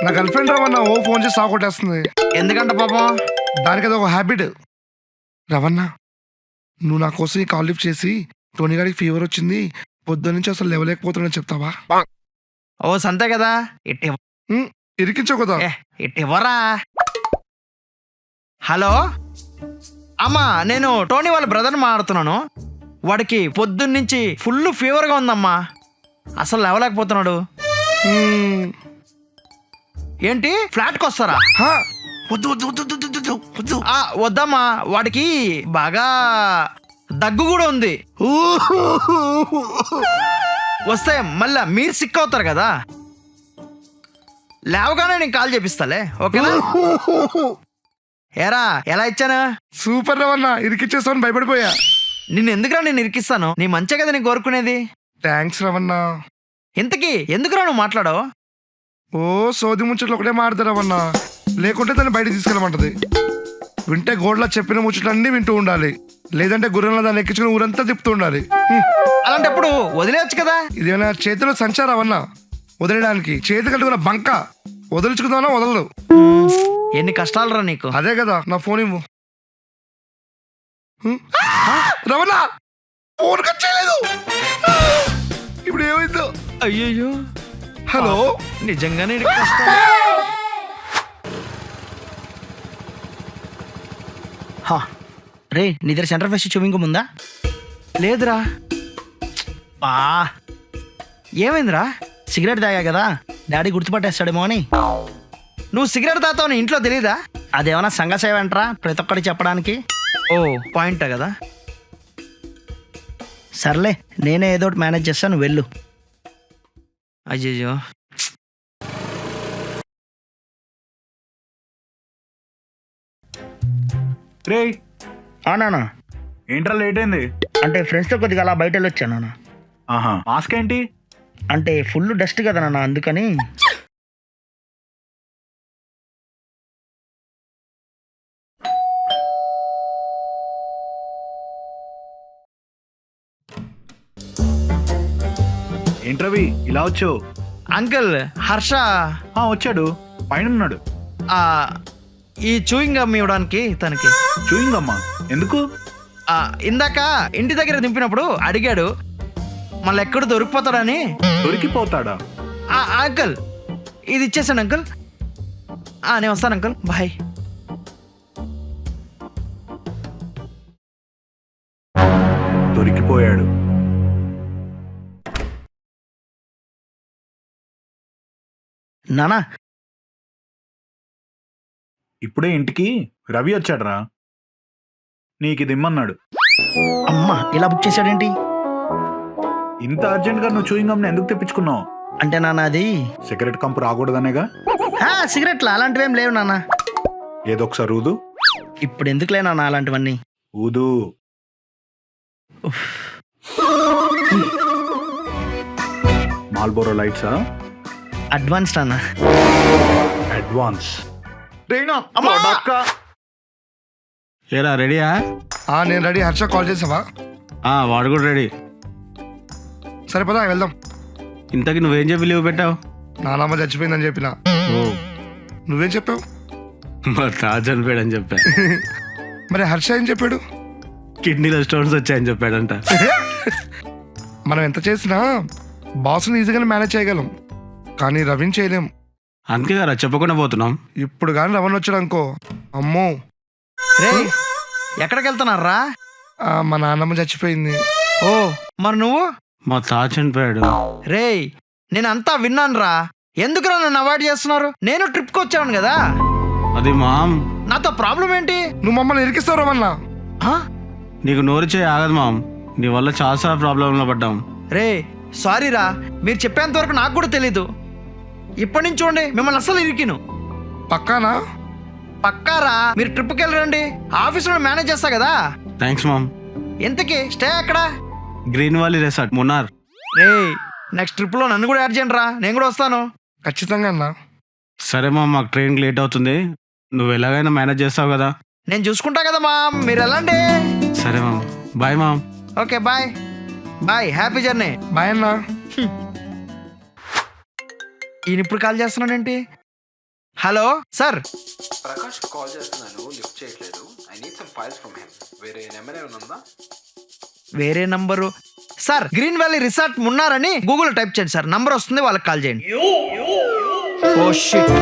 నా girl friend రవణ ఓ phone చేసి సాగొట్టేస్తుంది. ఎందుకంట పాపం? దానికి అది ఒక హ్యాబిట్. రవణ నువ్వు నా కోసం ఈ కాల్ లిఫ్ట్ చేసి టోనీ గారికి ఫీవర్ వచ్చింది, పొద్దున్న నుంచి అసలు లేవలేకపోతున్నాను చెప్తావా? ఓ సంతే కదా, ఇట్టి ఇరికించవు కదా. ఇవ్వరా. హలో అమ్మా, నేను టోనీ వాళ్ళ బ్రదర్ మాట్లాడుతున్నాను. వాడికి పొద్దున్నుంచి ఫుల్ ఫీవర్గా ఉందమ్మా, అసలు లేవలేకపోతున్నాడు. ఏంటి ఫ్లాట్కి వస్తారా? వద్దు వద్దు వద్దు వద్దు వద్దు వద్దు. వద్దమ్మా, వాడికి బాగా దగ్గు కూడా ఉంది. వస్తే మళ్ళా మీరు సిక్ అవుతారు కదా. లేవగానే నేను కాల్ చేపిస్తాలే, ఓకేనా? ఏరా ఎలా ఇచ్చాను? సూపర్ రవణ, ఇరికిచ్చేస్తాను భయపడిపోయా. నిన్ను ఎందుకురా నేను ఇరికిస్తాను? నీ మంచే కదా నేను కోరుకునేది. థ్యాంక్స్ రవణ. ఇంతకీ ఎందుకురా నువ్వు మాట్లాడవు? ఓ సోది ముచ్చట్లు ఒకటే మాడతారు రవణ, లేకుంటే దాన్ని బయటకు తీసుకెళ్ళమంటది. వింటే గోడలో చెప్పిన ముచ్చట్లన్నీ వింటూ ఉండాలి, లేదంటే గుర్రంలో దాన్ని ఎక్కించుకుని ఊరంతా తిప్పుతూ ఉండాలి. అలాంటప్పుడు వదిలేయచ్చు కదా. ఇదేమైనా చేతిలో సంచారం అన్నా వదిలేయడానికి? చేతి కట్టుకున్న బంక వదిలించుకుందామన్నా వదలదు. ఎన్ని కష్టాలు రా నీకు. అదే కదా, నా ఫోన్ ఇవ్వు. రవణ ఫోన్ కట్ చేయలేదు, ఇప్పుడు ఏమైందో? అయ్యయ్యో. హలో, నిజంగానే ఇది కష్టం. రే నీ దగ్గర సెంటర్ ఫ్రెష్ చూపింగ్ ఉందా? లేదురా. ఏమైందిరా? సిగరెట్ తాగా కదా, డాడీ గుర్తుపట్టేస్తాడేమో అని. నువ్వు సిగరెట్ తాతావు ఇంట్లో తెలీదా? అదేమన్నా సంఘ సేవ అంటారా ప్రతి ఒక్కటి చెప్పడానికి? ఓ పాయింటే కదా. సర్లే, నేనే ఏదో ఒకటి మేనేజ్ చేస్తాను, వెళ్ళు. అయ్యయ్యో. రే నానా, ఏంట్రా లేట్ అయింది? అంటే ఫ్రెండ్స్తో కొద్దిగా అలా బయట వెళ్ళొచ్చాను నాన్న. ఆహా, మాస్క్ ఏంటి? అంటే ఫుల్ డస్ట్ కదా నాన్న, అందుకని. ఏంట్రవి ఇలా వచ్చావు? అంకుల్ హర్ష వచ్చాడు, పైన ఉన్నాడు. ఈ చూయింగ్ గమ్ ఇవ్వడానికి తనకి. చూయింగ్ అమ్మా ఎందుకు? ఇందాక ఇంటి దగ్గర దింపినప్పుడు అడిగాడు, మళ్ళీ ఎక్కడ దొరికిపోతాడని. దొరికిపోతాడా? అంకుల్ ఇది ఇచ్చేసాను అంకుల్. నేను వస్తాను అంకుల్, బాయ్. దొరికిపోయాడు. నానా ఇప్పుడే ఇంటికి రవి వచ్చాడురా, నీకు ఇది ఇమ్మన్నాడు. అమ్మా, ఇలా బుక్ చేశాడేంటి? ఇంత అర్జెంట్గా నువ్వు చూయింగ్ గమ్ని ఎందుకు తెప్పించుకున్నావు? అంటే నాన్న అది సిగరెట్ కంపు రాకూడదనేగా. సిగరెట్లు అలాంటివి ఏం లేవు నాన్న. ఏదో ఒకసారి ఊదు. ఇప్పుడు ఎందుకులే నాన్న అలాంటివన్నీ. ఊదు. మాల్బోరో లైట్సా? అడ్వాన్స్ నాన్న. అడ్వాన్స్. ఏరా రెడీయా? నేను రెడీ. హర్ష కాల్ చేసావా? వాడు కూడా రెడీ. సరే పదా వెళ్దాం. ఇంతకి నువ్వేం చెప్పి లీవ్ పెట్టావు? నానమ్మ చచ్చిపోయిందని చెప్పిన. నువ్వేం చెప్పావు? మా తాత చనిపోయాడని చెప్పా. మరి హర్ష ఏం చెప్పాడు? కిడ్నీలో స్టోన్స్ వచ్చాయని చెప్పాడంట. మనం ఎంత చేసినా బాస్ని ఈజీగానే మేనేజ్ చేయగలం, కానీ రవిని చేయలేం. అందుకే కదా చెప్పకుండా పోతున్నాం. ఇప్పుడు కానీ రవణ్ వచ్చాడు అనుకో, అమ్మో. రే ఎక్కడికి వెళ్తున్నారా? మా నాన్నమ్మ చచ్చిపోయింది. ఓ మరి నువ్వు? మా తాత చనిపోయాడు. రే నేను అంతా విన్నాను రా, ఎందుకురా నన్ను అవాయిడ్ చేస్తున్నారు? నేను ట్రిప్కి వచ్చాను కదా. అది మామ్. నాతో ప్రాబ్లం ఏంటి? నువ్వు మమ్మల్ని ఇరికిస్తావు రమన్నా. నీకు నోరు చేయి ఆగదు మామ్, నీ వల్ల చాలా ప్రాబ్లంలో పడ్డాం. రే సారీ రా, మీరు చెప్పేంత వరకు నాకు కూడా తెలీదు. ఇప్పటి నుంచి చూడండి మిమ్మల్ని అస్సలు ఇరికిను. పక్కానా? పక్కారా, మీరు ట్రిప్కి వెళ్ళరండి, ఆఫీస్లో మేనేజ్ చేస్తా కదా. Thanks ma'am. ఎంతకి స్టే ఎక్కడ? Green valley resort, Munnar. రే నెక్స్ట్ ట్రిప్లో నన్ను కూడా యాడ్ చేయండి రా, నేను కూడా వస్తాను. ఖచ్చితంగా అన్నా. సరే మామ్, మాకు ట్రైన్కి లేట్ అవుతుంది, నువ్వు ఎలాగైనా మేనేజ్ చేస్తావు కదా. నేను చూసుకుంటా కదా మామ్, మీరు వెళ్ళండి. సరే ma'am, bye ma'am. Okay bye bye, happy journey. Bye అన్నా. ఈయన ఇప్పుడు కాల్ చేస్తున్నాడేంటి? Hello sir. ప్రకాష్ కాల్ చేస్తున్నాను, లిఫ్ట్ చేయట్లేదు. I need some files from him. వేరే నెంబర్ ఏమైనా ఉందా? వేరే number sir, green valley resort మున్నారని గూగుల్ టైప్ చేయండి సార్, నంబర్ వస్తుంది, వాళ్ళకి కాల్ చేయండి. Oh shit.